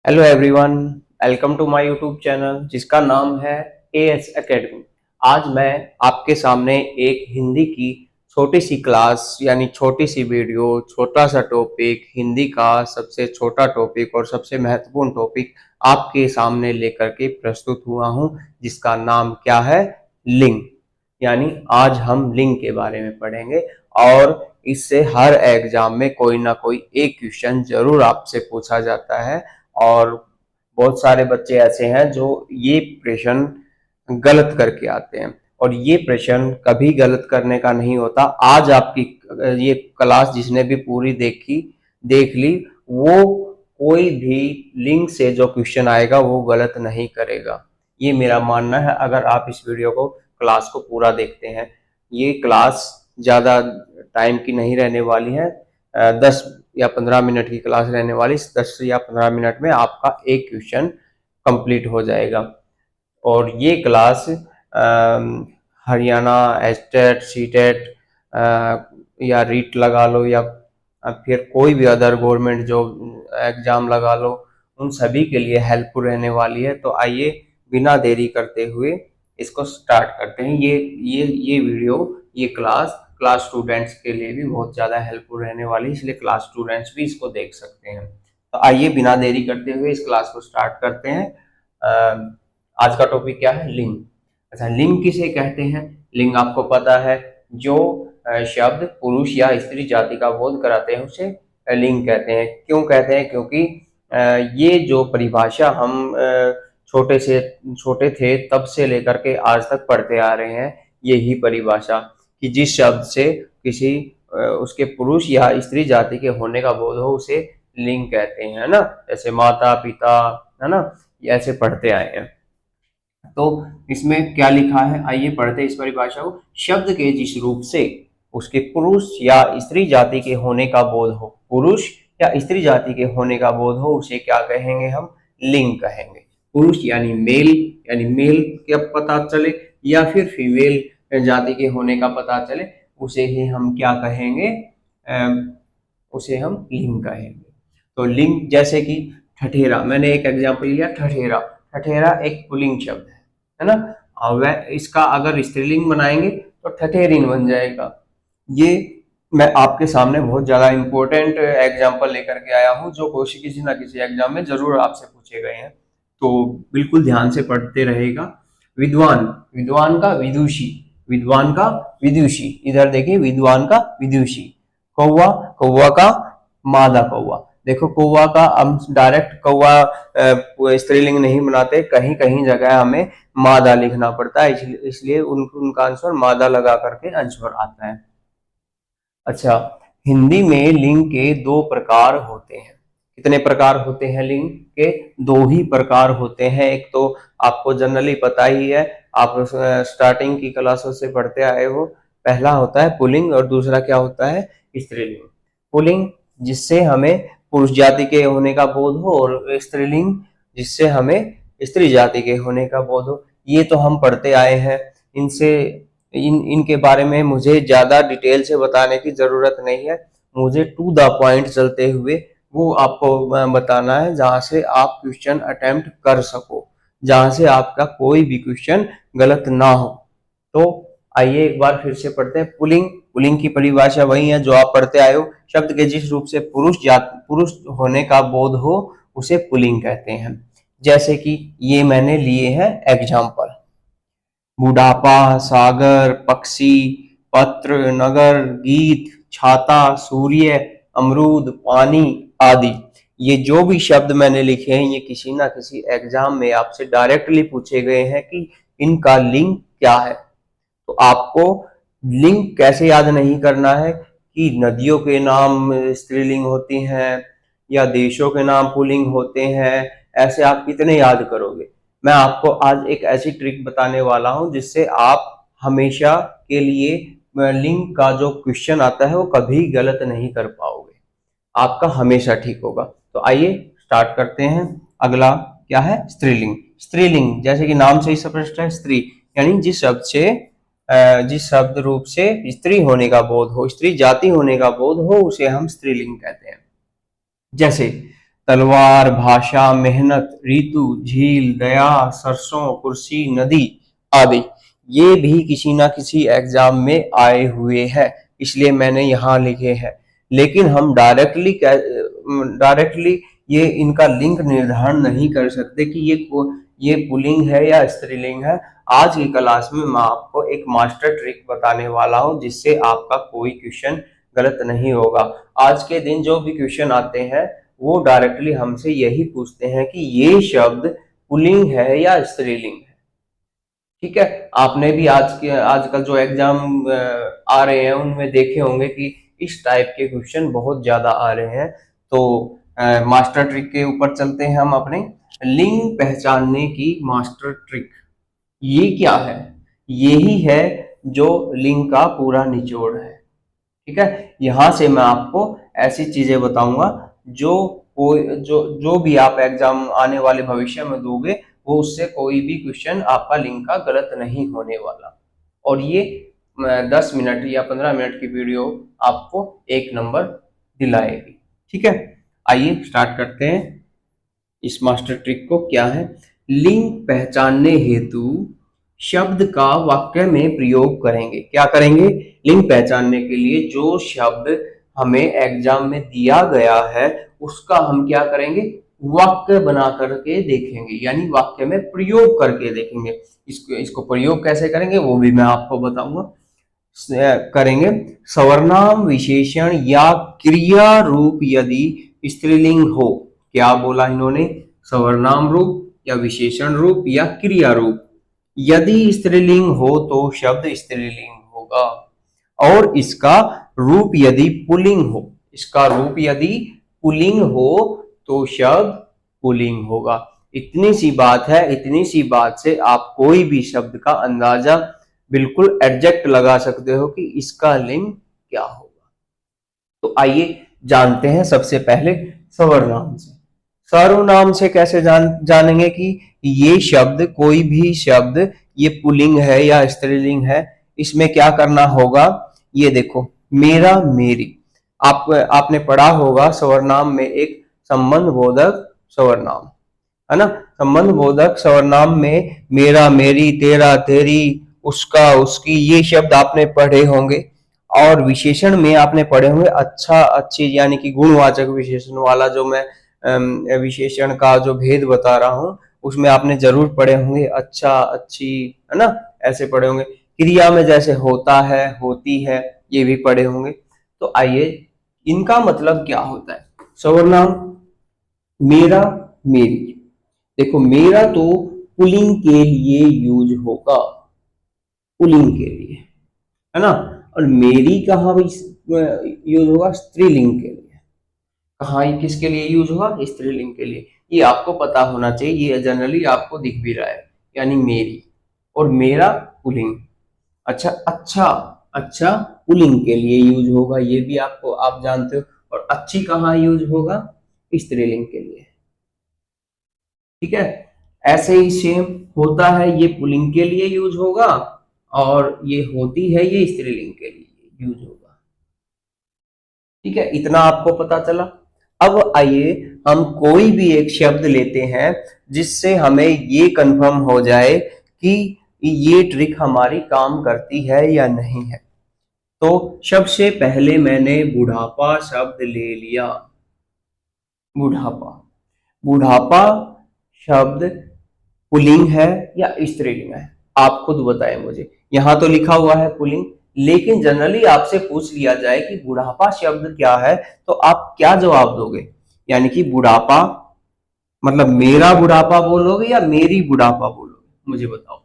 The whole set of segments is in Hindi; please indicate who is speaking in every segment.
Speaker 1: Hello everyone, welcome to my YouTube channel जिसका नाम है एएस एकेडमी। आज मैं आपके सामने एक हिंदी की छोटी सी क्लास यानी छोटी सी वीडियो, छोटा सा टॉपिक, हिंदी का सबसे छोटा टॉपिक और सबसे महत्वपूर्ण टॉपिक आपके सामने लेकर के प्रस्तुत हुआ हूं, जिसका नाम क्या है? लिंग। यानी आज हम लिंग के बारे में पढ़ेंगे और इससे हर एग्जाम में कोई ना कोई एक क्वेश्चन जरूर आपसे पूछा जाता है। और बहुत सारे बच्चे ऐसे हैं जो ये प्रश्न गलत करके आते हैं, और ये प्रश्न कभी गलत करने का नहीं होता। आज आपकी ये क्लास जिसने भी पूरी देख ली, वो कोई भी लिंक से जो क्वेश्चन आएगा वो गलत नहीं करेगा। ये मेरा मानना है। अगर आप इस वीडियो को क्लास को पूरा देखते हैं, ये क्लास ज़्यादा टाइम की नहीं रहने वाली है। 10 या 15 मिनट की क्लास रहने वाली। 10 या 15 मिनट में आपका एक क्वेश्चन कंप्लीट हो जाएगा। और ये क्लास हरियाणा एस्टेट सीटेट या रीट लगा लो, या फिर कोई भी अदर गवर्नमेंट जॉब एग्जाम लगा लो, उन सभी के लिए हेल्पफुल रहने वाली है। तो आइए बिना देरी करते हुए इसको स्टार्ट करते हैं। ये वीडियो, ये क्लास स्टूडेंट्स के लिए भी बहुत ज़्यादा हेल्पफुल रहने वाली है, इसलिए क्लास स्टूडेंट्स भी इसको देख सकते हैं। तो आइए बिना देरी करते हुए इस क्लास को स्टार्ट करते हैं। आज का टॉपिक क्या है? लिंग। अच्छा, लिंग किसे कहते हैं? लिंग आपको पता है, जो शब्द पुरुष या स्त्री जाति का बोध कराते हैं उसे लिंग कहते हैं। क्यों कहते हैं? क्योंकि ये जो परिभाषा हम छोटे थे तब से लेकर के आज तक पढ़ते आ रहे हैं, यही परिभाषा कि जिस शब्द से किसी उसके पुरुष या स्त्री जाति के होने का बोध हो उसे लिंग कहते हैं, है ना। जैसे माता पिता, है ना, ये ऐसे पढ़ते आए हैं। तो इसमें क्या लिखा है, आइए पढ़ते इस परिभाषा को। शब्द के जिस रूप से उसके पुरुष या स्त्री जाति के होने का बोध हो, पुरुष या स्त्री जाति के होने का बोध हो, उसे क्या कहेंगे? हम लिंग कहेंगे। पुरुष यानी मेल क्या पता चले, या फिर फीमेल जाति के होने का पता चले, उसे ही हम क्या कहेंगे? उसे हम लिंग कहेंगे। तो लिंग जैसे कि ठठेरा, मैंने एक एग्जाम्पल लिया, ठठेरा। ठठेरा एक पुल्लिंग शब्द है ना। और वह इसका अगर स्त्रीलिंग बनाएंगे तो ठठेरिन बन जाएगा। ये मैं आपके सामने बहुत ज्यादा इंपॉर्टेंट एग्जाम्पल लेकर के आया हूँ, जो किसी ना किसी एग्जाम में जरूर आपसे पूछे गए हैं। तो बिल्कुल ध्यान से पढ़ते रहेगा। विद्वान, विद्वान का विदुषी, विद्वान का विदुषी। इधर देखिए, विद्वान का विदुषी। कौवा, कौवा का मादा कौवा। देखो, कौवा का हम डायरेक्ट कौवा स्त्रीलिंग नहीं बनाते, कहीं कहीं जगह हमें मादा लिखना पड़ता है, इसलिए उनका आंसर मादा लगा करके आंसर आता है। अच्छा, हिंदी में लिंग के दो प्रकार होते हैं। कितने प्रकार होते हैं लिंग के? दो ही प्रकार होते हैं। एक तो आपको जनरली पता ही है, आप स्टार्टिंग की क्लासों से पढ़ते आए हो। पहला होता है पुल्लिंग और दूसरा क्या होता है? स्त्रीलिंग। पुल्लिंग जिससे हमें पुरुष जाति के होने का बोध हो, और स्त्रीलिंग जिससे हमें स्त्री जाति के होने का बोध हो। ये तो हम पढ़ते आए हैं। इनसे इनके बारे में मुझे ज्यादा डिटेल से बताने की जरूरत नहीं है। मुझे टू द पॉइंट चलते हुए वो आपको बताना है, जहां से आप क्वेश्चन अटेम्प्ट कर सको, जहां से आपका कोई भी क्वेश्चन गलत ना हो। तो आइए एक बार फिर से पढ़ते हैं। पुलिंग, पुलिंग की परिभाषा वही है जो आप पढ़ते आए हो। शब्द के जिस रूप से पुरुष होने का बोध हो उसे पुलिंग कहते हैं। जैसे कि ये मैंने लिए हैं एग्जाम्पल: बुढ़ापा, सागर, पक्षी, पत्र, नगर, गीत, छाता, सूर्य, अमरूद, पानी आदि। ये जो भी शब्द मैंने लिखे हैं, ये किसी ना किसी एग्जाम में आपसे डायरेक्टली पूछे गए हैं कि इनका लिंक क्या है। तो आपको लिंक कैसे याद नहीं करना है कि नदियों के नाम स्त्रीलिंग होती हैं या देशों के नाम पुल्लिंग होते हैं, ऐसे आप कितने याद करोगे? मैं आपको आज एक ऐसी ट्रिक बताने वाला हूं जिससे आप हमेशा के लिए लिंक का जो क्वेश्चन आता है वो कभी गलत नहीं कर पाओगे, आपका हमेशा ठीक होगा। तो आइए स्टार्ट करते हैं। अगला क्या है? स्त्रीलिंग। स्त्रीलिंग जैसे कि नाम से ही स्पष्ट है, स्त्री यानी जिस शब्द रूप से स्त्री होने का बोध हो, स्त्री जाति होने का बोध हो, उसे हम स्त्रीलिंग कहते हैं। जैसे तलवार, भाषा, मेहनत, ऋतु, झील, दया, सरसों, कुर्सी, नदी आदि ये भी किसी ना किसी एग्जाम में आए हुए हैं, इसलिए मैंने यहाँ लिखे हैं। लेकिन हम डायरेक्टली ये इनका लिंक निर्धारण नहीं कर सकते कि ये पुल्लिंग है या स्त्रीलिंग है। आज की क्लास में मैं आपको एक मास्टर ट्रिक बताने वाला हूं जिससे आपका कोई क्वेश्चन गलत नहीं होगा। आज के दिन जो भी क्वेश्चन आते हैं वो डायरेक्टली हमसे यही पूछते हैं कि ये शब्द पुल्लिंग है या स्त्रीलिंग है। ठीक है, आपने भी आजकल जो एग्जाम आ रहे हैं उनमें देखे होंगे कि इस टाइप के क्वेश्चन बहुत ज्यादा आ रहे हैं। तो मास्टर ट्रिक के ऊपर चलते हैं हम अपने। लिंग पहचानने की मास्टर ट्रिक ये क्या है? यही है जो लिंग का पूरा निचोड़ है। ठीक है, यहां से मैं आपको ऐसी चीजें बताऊंगा जो कोई जो भी आप एग्जाम आने वाले भविष्य में दोगे वो उससे कोई भी क्वेश्चन आपका लिंक का गलत नहीं होने वाला। और ये 10 मिनट या 15 मिनट की वीडियो आपको एक नंबर दिलाएगी। ठीक है, आइए स्टार्ट करते हैं इस मास्टर ट्रिक को। क्या है? लिंग पहचानने हेतु शब्द का वाक्य में प्रयोग करेंगे। क्या करेंगे? लिंग पहचानने के लिए जो शब्द हमें एग्जाम में दिया गया है उसका हम क्या करेंगे? वाक्य बना करके देखेंगे, यानी वाक्य में प्रयोग करके देखेंगे। इसको प्रयोग कैसे करेंगे वो भी मैं आपको बताऊंगा। करेंगे सर्वनाम, विशेषण या क्रिया रूप यदि स्त्रीलिंग हो। क्या बोला इन्होंने? सर्वनाम रूप या विशेषण रूप या क्रिया रूप यदि स्त्रीलिंग हो तो शब्द स्त्रीलिंग होगा, और इसका रूप यदि पुल्लिंग हो, इसका रूप यदि पुल्लिंग हो तो शब्द पुल्लिंग होगा। इतनी सी बात है, इतनी सी बात से आप कोई भी शब्द का अंदाजा बिल्कुल एग्जैक्ट लगा सकते हो कि इसका लिंग क्या होगा। तो आइए जानते हैं सबसे पहले सर्वनाम से। सर्वनाम से कैसे जानेंगे कि ये शब्द, कोई भी शब्द ये पुल्लिंग है या स्त्रीलिंग है? इसमें क्या करना होगा? ये देखो, मेरा, मेरी। आपने पढ़ा होगा सर्वनाम में एक संबंध बोधक सर्वनाम, है ना? संबंध बोधक सर्वनाम में मेरा, मेरी, तेरा, तेरी, उसका, उसकी, ये शब्द आपने पढ़े होंगे। और विशेषण में आपने पढ़े होंगे अच्छा, अच्छी, यानी कि गुणवाचक विशेषण वाला जो मैं विशेषण का जो भेद बता रहा हूं उसमें आपने जरूर पढ़े होंगे अच्छा, अच्छी, है ना? ऐसे पढ़े होंगे। क्रिया में जैसे होता है, होती है, ये भी पढ़े होंगे। तो आइए, इनका मतलब क्या होता है? सर्वनाम मेरा, मेरी। देखो, मेरा तो पुल्लिंग के लिए यूज होगा, पुल्लिंग के लिए, है ना? और मेरी कहाँ यूज होगा? स्त्रीलिंग के लिए। कहाँ, किसके लिए यूज होगा? स्त्रीलिंग के लिए। ये आपको पता होना चाहिए, ये जनरली आपको दिख भी रहा है, यानी मेरी और मेरा पुल्लिंग। अच्छा, अच्छा, अच्छा पुल्लिंग के लिए यूज होगा, ये भी आपको आप जानते हो। और अच्छी कहाँ यूज होगा? स्त्रीलिंग के लिए। ठीक है, ऐसे ही सेम होता है, ये पुल्लिंग के लिए यूज होगा और ये होती है ये स्त्रीलिंग के लिए यूज होगा। ठीक है, इतना आपको पता चला। अब आइए हम कोई भी एक शब्द लेते हैं जिससे हमें ये कंफर्म हो जाए कि ये ट्रिक हमारी काम करती है या नहीं है। तो सबसे पहले मैंने बुढ़ापा शब्द ले लिया। बुढ़ापा, बुढ़ापा शब्द पुल्लिंग है या स्त्रीलिंग है? आप खुद बताएं मुझे। यहां तो लिखा हुआ है पुल्लिंग, लेकिन जनरली आपसे पूछ लिया जाए कि बुढ़ापा शब्द क्या है तो आप क्या जवाब दोगे? यानी कि बुढ़ापा मतलब मेरा बुढ़ापा बोलोगे या मेरी बुढ़ापा बोलोगे? मुझे बताओ,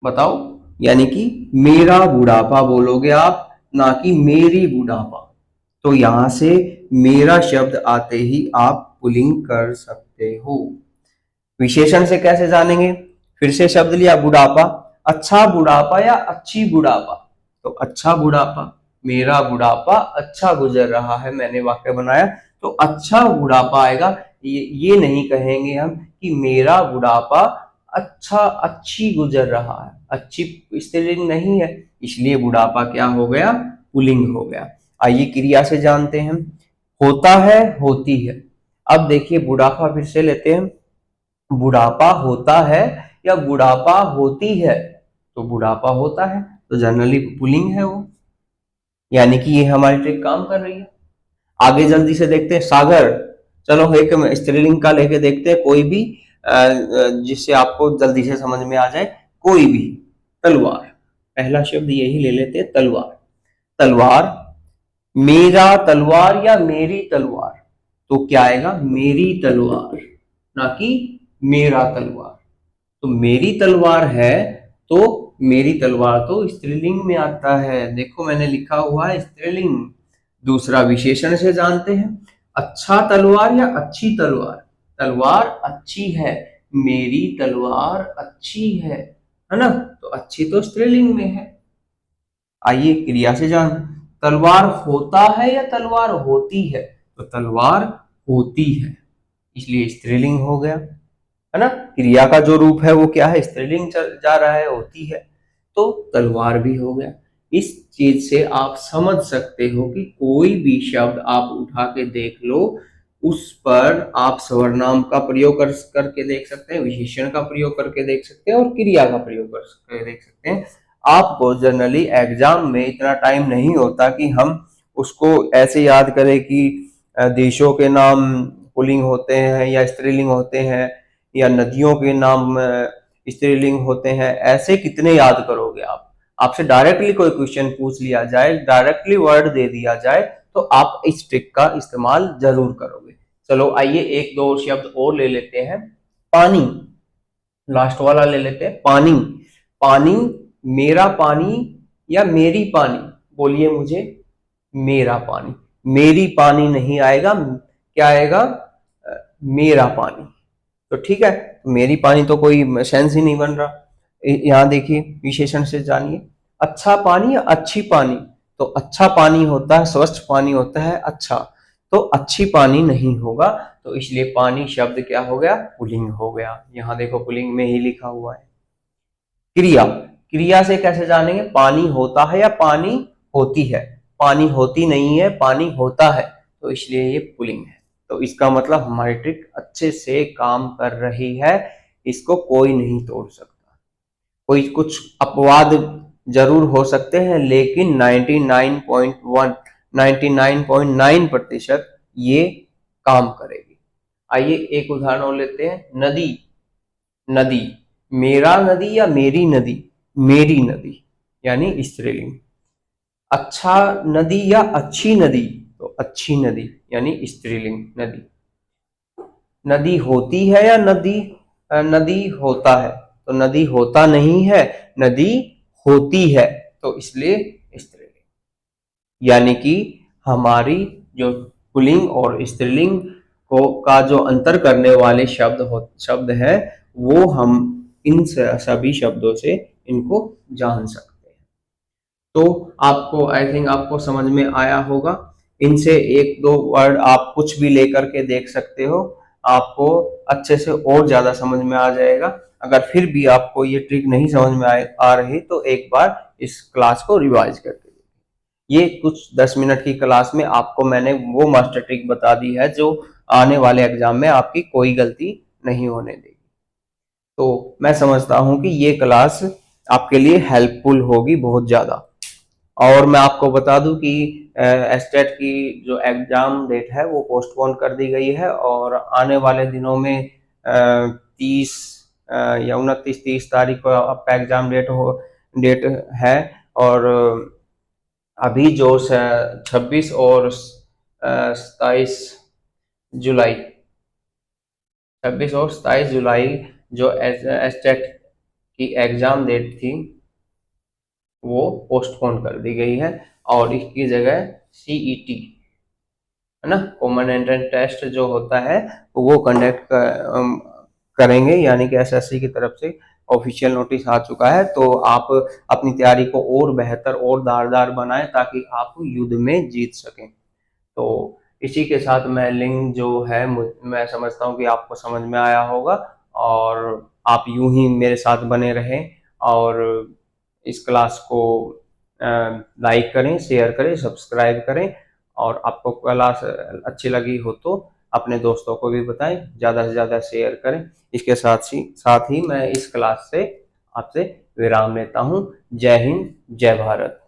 Speaker 1: बताओ। यानी कि मेरा बुढ़ापा बोलोगे आप, ना कि मेरी बुढ़ापा। तो यहां से मेरा शब्द आते ही आप पुल्लिंग कर सकते हो। विशेषण से कैसे जानेंगे? फिर से शब्द लिया बुढ़ापा, अच्छा बुढ़ापा या अच्छी बुढ़ापा? तो अच्छा बुढ़ापा, मेरा बुढ़ापा अच्छा गुजर रहा है, मैंने वाक्य बनाया तो अच्छा बुढ़ापा आएगा। ये नहीं कहेंगे हम कि मेरा बुढ़ापा अच्छा, अच्छी गुजर रहा है। अच्छी स्त्रीलिंग नहीं है, इसलिए बुढ़ापा क्या हो गया? पुल्लिंग हो गया। आइए क्रिया से जानते हैं। होता है, होती है। अब देखिए बुढ़ापा फिर से लेते हैं। बुढ़ापा होता है या बुढ़ापा होती है? तो बुढ़ापा होता है, तो जनरली पुल्लिंग है वो, यानी कि ये हमारी ट्रिक काम कर रही है। आगे जल्दी से देखते हैं सागर। चलो एक स्त्रीलिंग का लेके देखते हैं कोई भी, जिससे आपको जल्दी से समझ में आ जाए। कोई भी। तलवार, पहला शब्द यही ले लेते हैं, तलवार। तलवार, मेरा तलवार या मेरी तलवार? तो क्या आएगा? मेरी तलवार, ना कि मेरा तलवार। तो मेरी तलवार है, तो मेरी तलवार तो स्त्रीलिंग में आता है। देखो मैंने लिखा हुआ है स्त्रीलिंग। दूसरा विशेषण से जानते हैं। अच्छा तलवार या अच्छी तलवार? तलवार अच्छी है, मेरी तलवार अच्छी है ना? तो अच्छी तो स्त्रीलिंग में है। आइए क्रिया से जान। तलवार होता है या तलवार होती है? तो तलवार होती है, इसलिए स्त्रीलिंग हो गया, है ना? क्रिया का जो रूप है वो क्या है? स्त्रीलिंग जा रहा है, होती है, तो तलवार भी हो गया। इस चीज से आप समझ सकते हो कि कोई भी शब्द आप उठा के देख लो, उस पर आप सर्वनाम का प्रयोग करके देख सकते हैं, विशेषण का प्रयोग करके देख सकते हैं और क्रिया का प्रयोग करके देख सकते हैं। आपको जनरली एग्जाम में इतना टाइम नहीं होता कि हम उसको ऐसे याद करें कि देशों के नाम पुल्लिंग होते हैं या स्त्रीलिंग होते हैं, या नदियों के नाम स्त्रीलिंग होते हैं। ऐसे कितने याद करोगे आप? आपसे डायरेक्टली कोई क्वेश्चन पूछ लिया जाए, डायरेक्टली वर्ड दे दिया जाए, तो आप इस ट्रिक का इस्तेमाल जरूर करोगे। चलो आइए एक दो शब्द और ले लेते हैं। पानी, लास्ट वाला ले लेते हैं, पानी। पानी, मेरा पानी या मेरी पानी? बोलिए मुझे। मेरा पानी। मेरी पानी नहीं आएगा, क्या आएगा? मेरा पानी। तो ठीक है, मेरी पानी तो कोई सेंस ही नहीं बन रहा। यहाँ देखिए विशेषण से जानिए। अच्छा पानी या अच्छी पानी? तो अच्छा पानी होता है, स्वच्छ पानी होता है अच्छा, तो अच्छी पानी नहीं होगा। तो इसलिए पानी शब्द क्या हो गया? पुल्लिंग हो गया। यहाँ देखो पुल्लिंग में ही लिखा हुआ है। क्रिया, क्रिया से कैसे जानेंगे? पानी होता है या पानी होती है? पानी होती नहीं है, पानी होता है, तो इसलिए ये पुल्लिंग है। तो इसका मतलब हमारी ट्रिक अच्छे से काम कर रही है, इसको कोई नहीं तोड़ सकता। कोई कुछ अपवाद जरूर हो सकते हैं, लेकिन 99.9% ये काम करेगी। आइए एक उदाहरण और लेते हैं। नदी, नदी, मेरा नदी या मेरी नदी? मेरी नदी, यानी स्त्रीलिंग। अच्छा नदी या अच्छी नदी? तो अच्छी नदी, यानी स्त्रीलिंग नदी। नदी होती है या नदी नदी होता है? तो नदी होता नहीं है, नदी होती है, तो इसलिए स्त्रीलिंग। यानी कि हमारी जो पुल्लिंग और स्त्रीलिंग को का जो अंतर करने वाले शब्द है, वो हम इन सभी शब्दों से इनको जान सकते हैं। तो आपको आई थिंक आपको समझ में आया होगा। इनसे एक दो वर्ड आप कुछ भी लेकर के देख सकते हो, आपको अच्छे से और ज्यादा समझ में आ जाएगा। अगर फिर भी आपको ये ट्रिक नहीं समझ में आ रही, तो एक बार इस क्लास को रिवाइज करके ये कुछ 10 मिनट की क्लास में आपको मैंने वो मास्टर ट्रिक बता दी है जो आने वाले एग्जाम में आपकी कोई गलती नहीं होने देगी। तो मैं समझता हूं कि ये क्लास आपके लिए हेल्पफुल होगी बहुत ज्यादा। और मैं आपको बता दूं कि एस्टेट की जो एग्जाम डेट है वो पोस्टपोन कर दी गई है, और आने वाले दिनों में 30 या 29-30 तारीख को आपका एग्जाम डेट है। और अभी जो 26 और 27 जुलाई, 26 और 27 जुलाई जो एस्टेट की एग्जाम डेट थी वो पोस्टपोन कर दी गई है, और इसकी जगह सीईटी, है ना, कॉमन एंट्रेंस टेस्ट जो होता है वो कंडक्ट करेंगे, यानी कि एसएससी की तरफ से ऑफिशियल नोटिस आ चुका है। तो आप अपनी तैयारी को और बेहतर और धारदार बनाएं ताकि आप युद्ध में जीत सकें। तो इसी के साथ मैं लिंक जो है मैं समझता हूँ कि आपको समझ में आया होगा, और आप यूं ही मेरे साथ बने रहें और इस क्लास को लाइक करें, शेयर करें, सब्सक्राइब करें, और आपको क्लास अच्छी लगी हो तो अपने दोस्तों को भी बताएं, ज़्यादा से ज़्यादा शेयर करें। इसके साथ ही मैं इस क्लास से आपसे विराम लेता हूँ। जय हिंद, जय भारत।